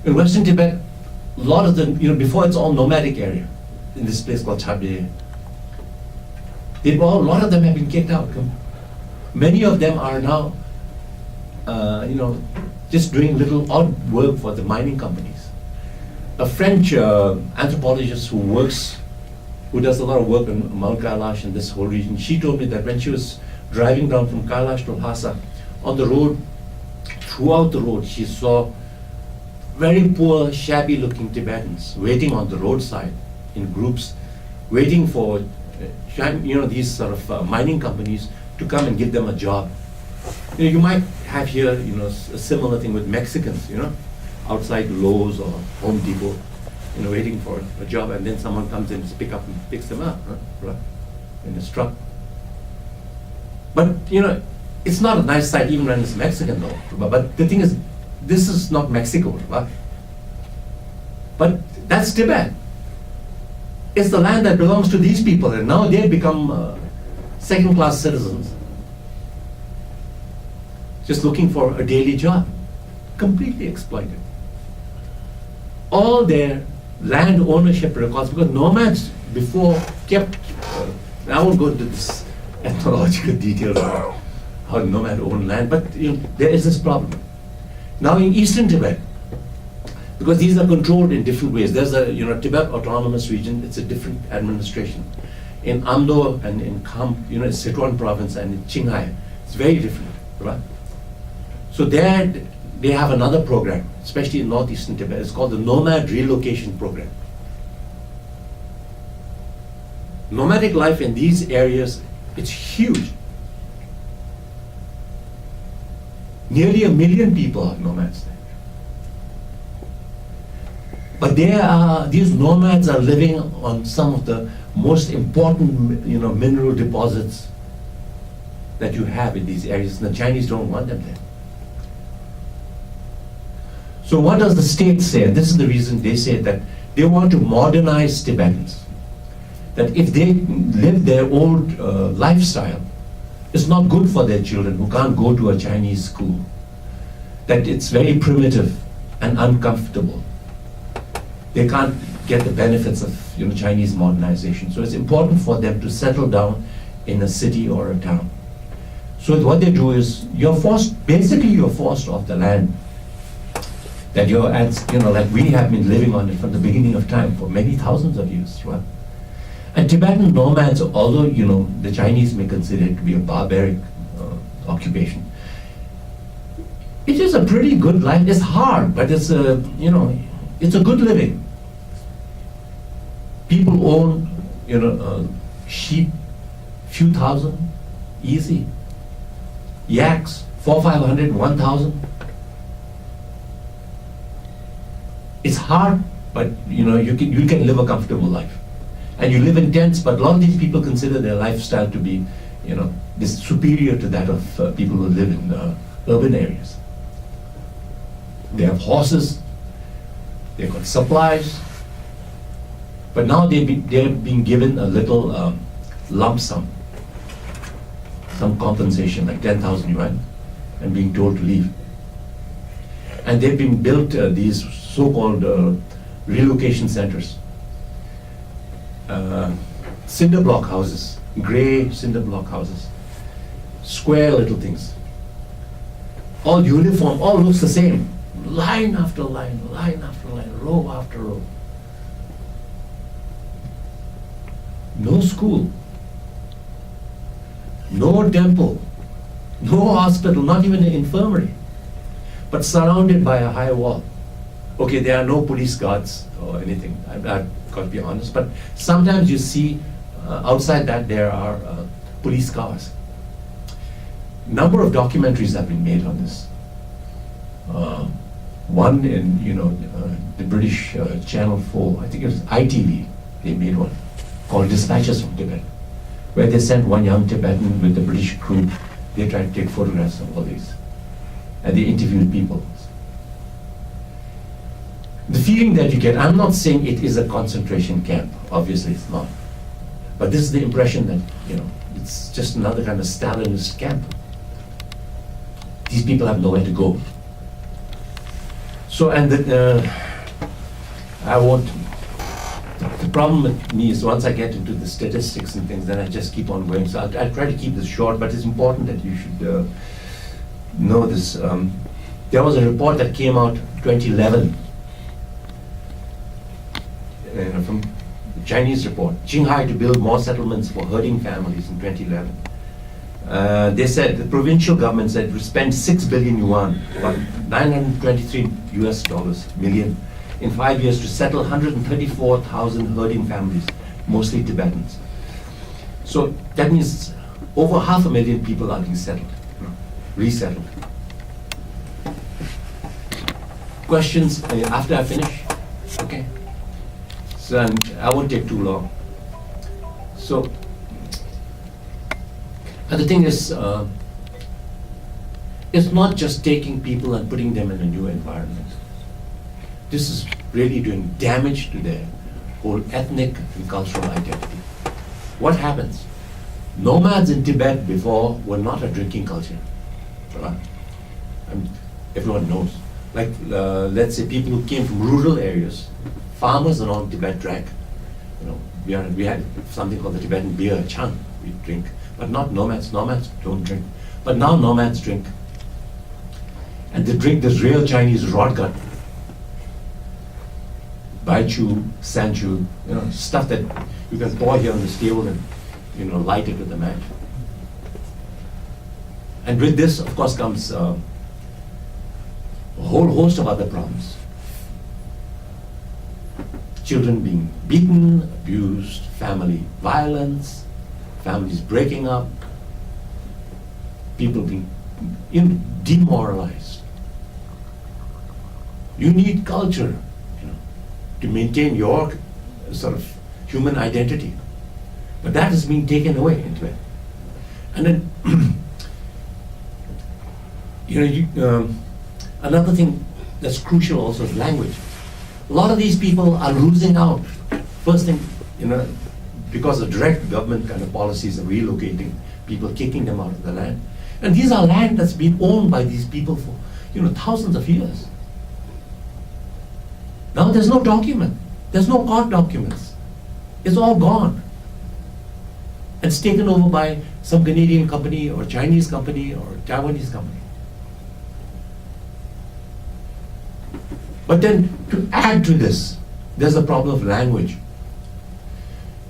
In Western Tibet, a lot of them, before it's all nomadic area, in this place called Chabye, a lot of them have been kicked out. Many of them are now, just doing little odd work for the mining companies. A French anthropologist who does a lot of work on Mount Kailash and this whole region, she told me that when she was driving down from Kailash to Lhasa, on the road, throughout the road, she saw very poor, shabby-looking Tibetans waiting on the roadside in groups, waiting for these sort of mining companies to come and give them a job. You might have here, a similar thing with Mexicans, outside Lowe's or Home Depot, waiting for a job, and then someone comes and picks them up, right, in his truck. But it's not a nice sight even when it's Mexican though. But the thing is, this is not Mexico, right? But that's Tibet. It's the land that belongs to these people, and now they've become second-class citizens, just looking for a daily job, completely exploited. All their land ownership records, because nomads before kept, I won't go into this ethnological details about how nomad owned land, but there is this problem. Now in Eastern Tibet, because these are controlled in different ways, there's a Tibet Autonomous Region, it's a different administration. In Amdo and in Kham, it's Sichuan province, and in Qinghai, it's very different, right? So there they have another program, especially in northeastern Tibet. It's called the Nomad Relocation Program. Nomadic life in these areas, it's huge. Nearly 1 million people are nomads there. But these nomads are living on some of the most important mineral deposits that you have in these areas, and the Chinese don't want them there. So what does the state say? And this is the reason they say that they want to modernize Tibetans. That if they live their old lifestyle, it's not good for their children who can't go to a Chinese school. That it's very primitive and uncomfortable. They can't get the benefits of Chinese modernization. So it's important for them to settle down in a city or a town. So what they do is you're forced off the land that like we have been living on it from the beginning of time for many thousands of years, right? And Tibetan nomads, although the Chinese may consider it to be a barbaric occupation, it is a pretty good life. It's hard, but it's it's a good living. People own sheep, few thousand, easy. Yaks, 400, 500, 1,000. It's hard, but you can live a comfortable life. And you live in tents, but a lot of these people consider their lifestyle to be, this superior to that of people who live in urban areas. They have horses, they've got supplies, but now they're being given a little lump sum, some compensation, like 10,000 yuan, and being told to leave. And they've been built these so-called relocation centers. Cinder block houses, gray cinder block houses, square little things, all uniform, all looks the same, line after line, line after line, row after row. No school, no temple, no hospital, not even an infirmary, but surrounded by a high wall. Okay, there are no police guards or anything, I've got to be honest, but sometimes you see outside that there are police cars. Number of documentaries have been made on this. One in the British Channel 4, I think it was ITV, they made one called Dispatches from Tibet, where they sent one young Tibetan with the British crew. They tried to take photographs of all these, and they interviewed people. The feeling that you get, I'm not saying it is a concentration camp, obviously it's not, but this is the impression that it's just another kind of Stalinist camp. These people have nowhere to go. So, and I won't, the problem with me is once I get into the statistics and things, then I just keep on going. So I'll try to keep this short, but it's important that you should know this. There was a report that came out 2011 from the Chinese report, Shanghai to build more settlements for herding families in 2011. They said, the provincial government said it would spend 6 billion yuan, about 923 US dollars million, in 5 years to settle 134,000 herding families, mostly Tibetans. So that means over 500,000 people are being settled, resettled. Questions after I finish? Okay. So and I won't take too long. So, and the thing is, it's not just taking people and putting them in a new environment. This is really doing damage to their whole ethnic and cultural identity. What happens? Nomads in Tibet before were not a drinking culture. Right? I mean, everyone knows. Like, let's say people who came from rural areas, farmers around Tibet drank. You know, we had something called the Tibetan beer, chang, we drink, but not nomads. Nomads don't drink. But now nomads drink. And they drink this real Chinese rotgut, baichu, sanchu, you know, stuff that you can pour here on this table and, you know, light it with a match. And with this, of course, comes a whole host of other problems. Children being beaten, abused, family violence, families breaking up, people being demoralized. You need culture, you know, to maintain your sort of human identity. But that is being taken away into it. And then, you know, another thing that's crucial also is language. A lot of these people are losing out. First thing, you know, because of direct government kind of policies of relocating people, kicking them out of the land. And these are land that's been owned by these people for, you know, thousands of years. Now there's no document. There's no court documents. It's all gone. It's taken over by some Canadian company or Chinese company or Taiwanese company. But then to add to this, there's the problem of language.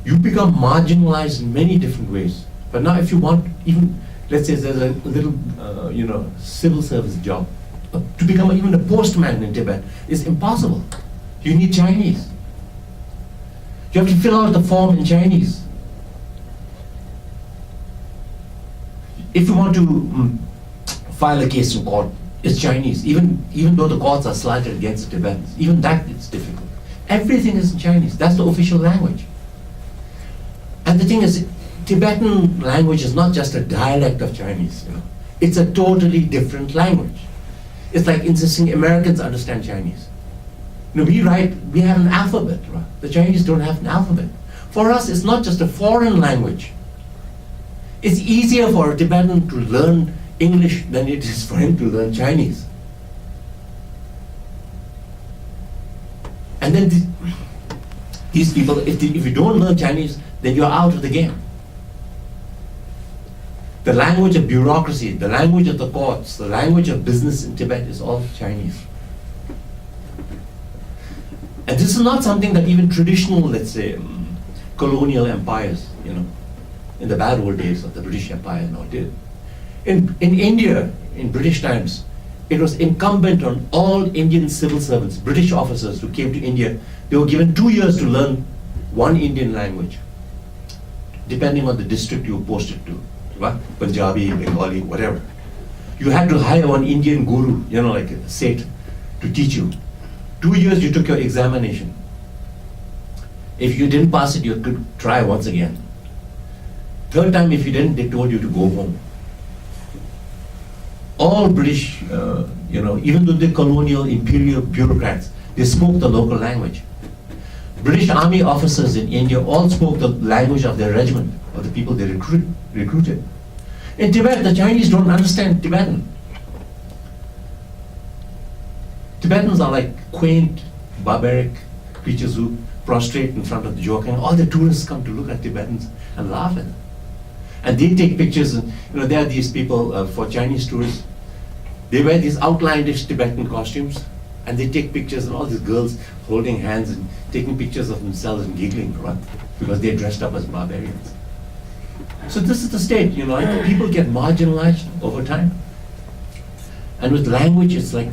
You become marginalized in many different ways. But now if you want, even, let's say there's a little, you know, civil service job, to become even a postman in Tibet is impossible. You need Chinese. You have to fill out the form in Chinese. If you want to file a case in court, it's Chinese. Even though the courts are slanted against the Tibetans, even that it's difficult. Everything is in Chinese. That's the official language. And the thing is, Tibetan language is not just a dialect of Chinese. You know, it's a totally different language. It's like insisting Americans understand Chinese. You know, we have an alphabet, right? The Chinese don't have an alphabet. For us, it's not just a foreign language. It's easier for a Tibetan to learn English than it is for him to learn Chinese. And then these people, if you don't learn Chinese, then you're out of the game. The language of bureaucracy, the language of the courts, the language of business in Tibet is all Chinese. And this is not something that even traditional, let's say, colonial empires, you know, in the bad old days of the British Empire now did. In India, in British times, it was incumbent on all Indian civil servants, British officers who came to India, they were given 2 years to learn one Indian language, depending on the district you were posted to, right? Punjabi, Bengali, whatever. You had to hire one Indian guru, you know, like a Seth, to teach you. 2 years you took your examination. If you didn't pass it, you could try once again. Third time, if you didn't, they told you to go home. All British, you know, even though they're colonial, imperial bureaucrats, they spoke the local language. British army officers in India all spoke the language of their regiment, or the people they recruited. In Tibet, the Chinese don't understand Tibetan. Tibetans are like quaint, barbaric creatures who prostrate in front of the Jamyang. All the tourists come to look at Tibetans and laugh at them. And they take pictures, and there are these people, for Chinese tourists, they wear these outlandish Tibetan costumes, and they take pictures, and all these girls holding hands and taking pictures of themselves and giggling, right? Because they're dressed up as barbarians. So this is the state, and people get marginalized over time. And with language, it's like,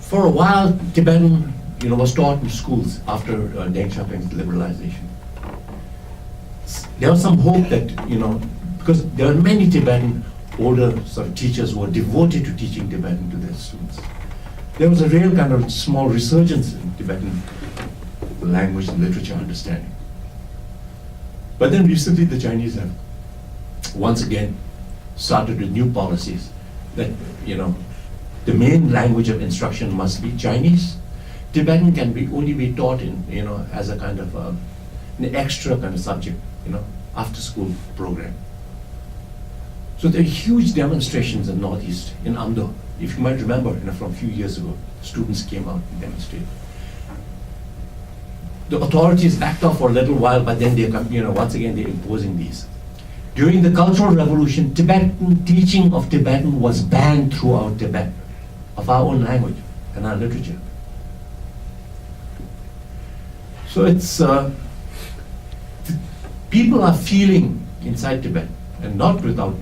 for a while, Tibetan, was taught in schools after Deng Xiaoping's liberalization. There was some hope that, because there are many Tibetan older sort of teachers who were devoted to teaching Tibetan to their students. There was a real kind of small resurgence in Tibetan language and literature understanding. But then recently the Chinese have once again started with new policies that, the main language of instruction must be Chinese. Tibetan can only be taught in, as a kind of an extra kind of subject, after school program. So there are huge demonstrations in Northeast, in Amdo. If you might remember, from a few years ago, students came out and demonstrated. The authorities backed off for a little while, but then they come, once again they're imposing these. During the Cultural Revolution, Tibetan teaching of Tibetan was banned throughout Tibet, of our own language and our literature. So it's, people are feeling inside Tibet, and not without,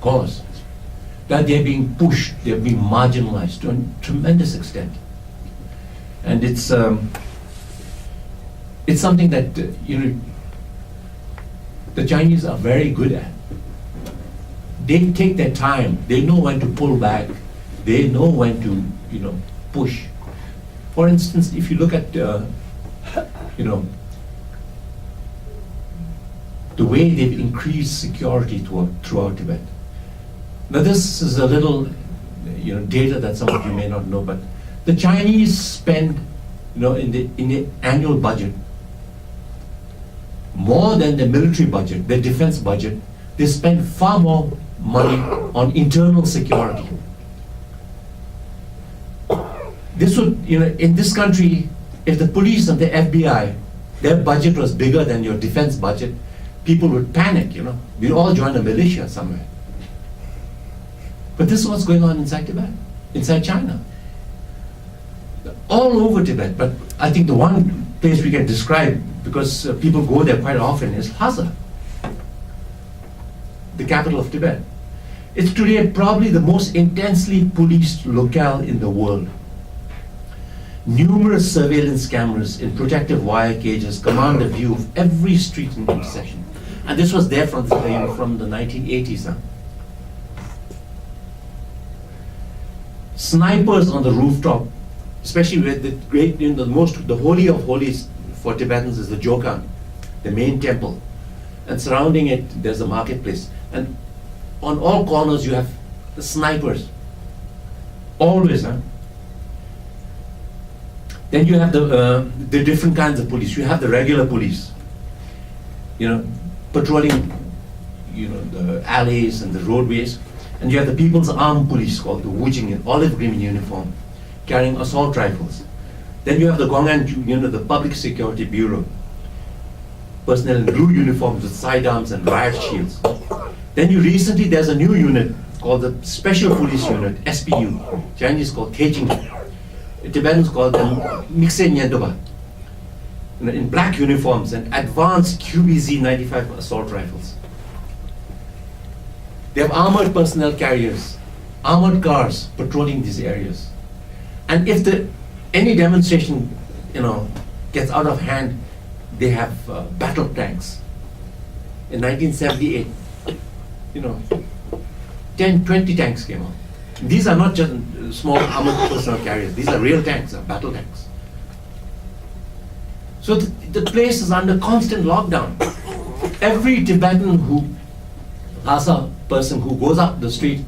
cause, that they're being pushed, they're being marginalized to a tremendous extent. And it's something that, the Chinese are very good at. They take their time, they know when to pull back, they know when to, push. For instance, if you look at, the way they've increased security throughout Tibet. Now this is a little, data that some of you may not know, but the Chinese spend, in the annual budget, more than the military budget, the defense budget. They spend far more money on internal security. This would, in this country, if the police and the FBI, their budget was bigger than your defense budget, people would panic, We'd all join a militia somewhere. But this is what's going on inside Tibet, inside China. All over Tibet, but I think the one place we can describe, because people go there quite often, is Lhasa, the capital of Tibet. It's today probably the most intensely policed locale in the world. Numerous surveillance cameras in protective wire cages command a view of every street and intersection. And this was there from the 1980s. Huh? Snipers on the rooftop, especially with the great, the holy of holies for Tibetans is the Jokan, the main temple. And surrounding it, there's a marketplace. And on all corners, you have the snipers. Always, huh? Then you have the different kinds of police. You have the regular police, patrolling, the alleys and the roadways. And you have the People's Armed Police called the Wujing in olive green uniform, carrying assault rifles. Then you have the Gongan, the Public Security Bureau, personnel in blue uniforms with sidearms and riot shields. Then there's a new unit called the Special Police Unit, SPU, Chinese called Teijing, Tibetans call them Mixe Nyendoba, in black uniforms and advanced QBZ-95 assault rifles. They have armored personnel carriers, armored cars patrolling these areas. And if any demonstration, gets out of hand, they have battle tanks. In 1978, 10, 20 tanks came out. These are not just small armored personnel carriers, these are real tanks, battle tanks. So the place is under constant lockdown. Every Tibetan Lhasa person who goes up the street,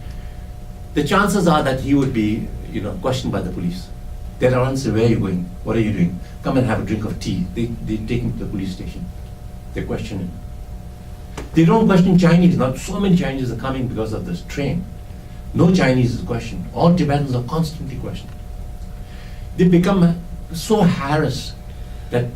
the chances are that he would be, questioned by the police. They'll answer, where are you going? What are you doing? Come and have a drink of tea. They take him to the police station. They question him. They don't question Chinese. Not so many Chinese are coming because of this train. No Chinese is questioned. All Tibetans are constantly questioned. They become so harassed that